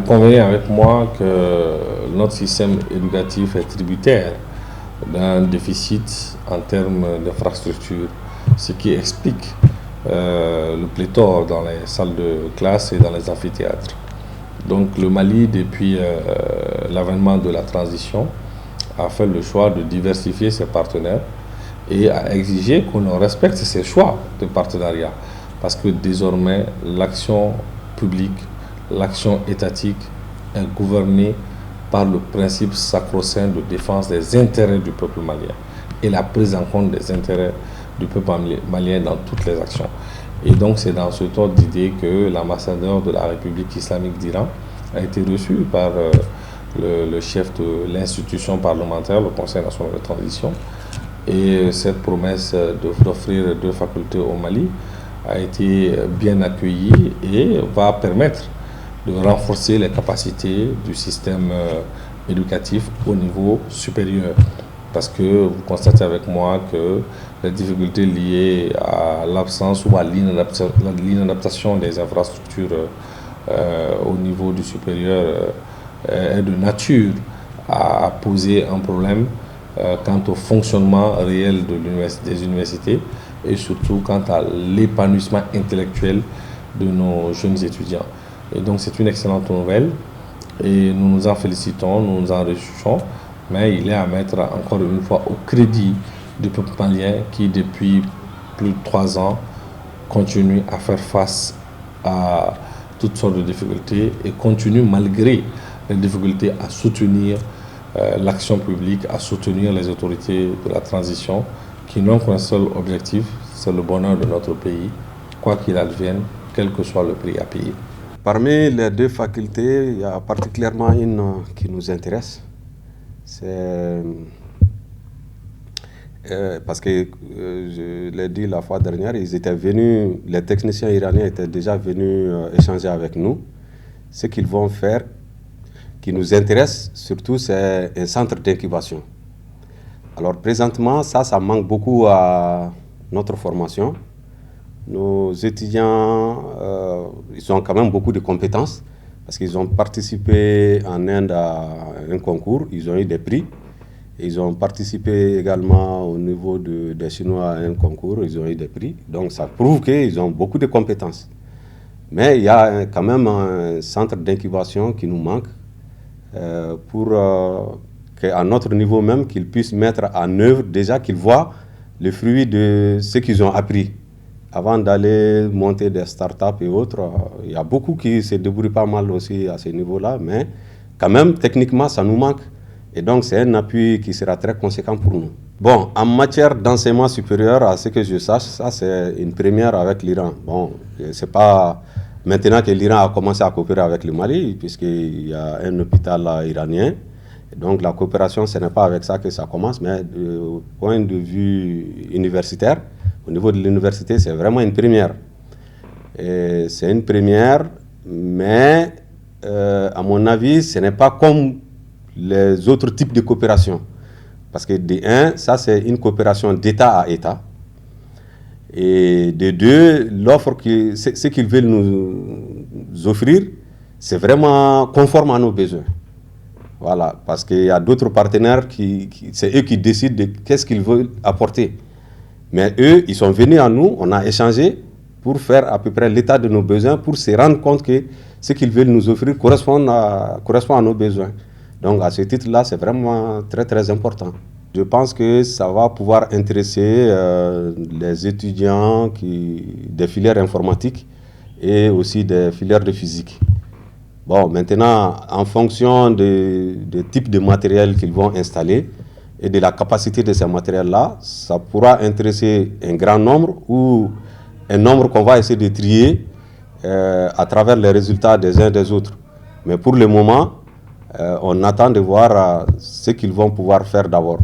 convenez avec moi que notre système éducatif est tributaire d'un déficit en termes d'infrastructures, ce qui explique le pléthore dans les salles de classe et dans les amphithéâtres. Donc le Mali, depuis l'avènement de la transition, a fait le choix de diversifier ses partenaires et a exigé qu'on respecte ses choix de partenariat. Parce que désormais, l'action publique, l'action étatique est gouvernée par le principe sacro-saint de défense des intérêts du peuple malien et la prise en compte des intérêts du peuple malien dans toutes les actions. Et donc c'est dans ce ordre d'idée que l'ambassadeur de la République islamique d'Iran a été reçu par le chef de l'institution parlementaire, le Conseil national de transition. Et cette promesse d'offrir 2 facultés au Mali a été bien accueillie et va permettre de renforcer les capacités du système éducatif au niveau supérieur. Parce que vous constatez avec moi que les difficultés liées à l'absence ou à l'inadaptation des infrastructures au niveau du supérieur est de nature à poser un problème quant au fonctionnement réel des universités et surtout quant à l'épanouissement intellectuel de nos jeunes étudiants. Et donc c'est une excellente nouvelle et nous nous en félicitons, nous nous en réjouissons, mais il est à mettre encore une fois au crédit du peuple malien qui depuis plus de 3 ans continue à faire face à toutes sortes de difficultés et continue malgré les difficultés à soutenir l'action publique, à soutenir les autorités de la transition qui n'ont qu'un seul objectif, c'est le bonheur de notre pays, quoi qu'il advienne, quel que soit le prix à payer. Parmi les 2 facultés, il y a particulièrement une qui nous intéresse. C'est parce que, je l'ai dit la fois dernière, les techniciens iraniens étaient déjà venus échanger avec nous. Ce qu'ils vont faire, qui nous intéresse surtout, c'est un centre d'incubation. Alors présentement, ça manque beaucoup à notre formation. Nos étudiants, ils ont quand même beaucoup de compétences parce qu'ils ont participé en Inde à un concours, ils ont eu des prix. Ils ont participé également au niveau des Chinois à un concours, ils ont eu des prix. Donc ça prouve qu'ils ont beaucoup de compétences. Mais il y a quand même un centre d'incubation qui nous manque pour qu'à notre niveau même, qu'ils puissent mettre en œuvre, déjà qu'ils voient le fruit de ce qu'ils ont appris. Avant d'aller monter des startups et autres, il y a beaucoup qui se débrouillent pas mal aussi à ce niveau-là, mais quand même, techniquement, ça nous manque. Et donc, c'est un appui qui sera très conséquent pour nous. Bon, en matière d'enseignement supérieur, à ce que je sache, ça c'est une première avec l'Iran. Bon, c'est pas maintenant que l'Iran a commencé à coopérer avec le Mali, puisqu'il y a un hôpital iranien. Et donc, la coopération, ce n'est pas avec ça que ça commence, mais du point de vue universitaire, au niveau de l'université, c'est vraiment une première. C'est une première, mais à mon avis, ce n'est pas comme les autres types de coopération. Parce que de 1, ça c'est une coopération d'État à État. Et de 2, l'offre, ce qu'ils veulent nous offrir, c'est vraiment conforme à nos besoins. Voilà, parce qu'il y a d'autres partenaires c'est eux qui décident de qu'est-ce qu'ils veulent apporter. Mais eux, ils sont venus à nous, on a échangé pour faire à peu près l'état de nos besoins, pour se rendre compte que ce qu'ils veulent nous offrir correspond à nos besoins. Donc à ce titre-là, c'est vraiment très très important. Je pense que ça va pouvoir intéresser les étudiants des filières informatiques et aussi des filières de physique. Bon, maintenant, en fonction des types de matériel qu'ils vont installer et de la capacité de ces matériels-là, ça pourra intéresser un grand nombre ou un nombre qu'on va essayer de trier à travers les résultats des uns et des autres. Mais pour le moment, on attend de voir ce qu'ils vont pouvoir faire d'abord.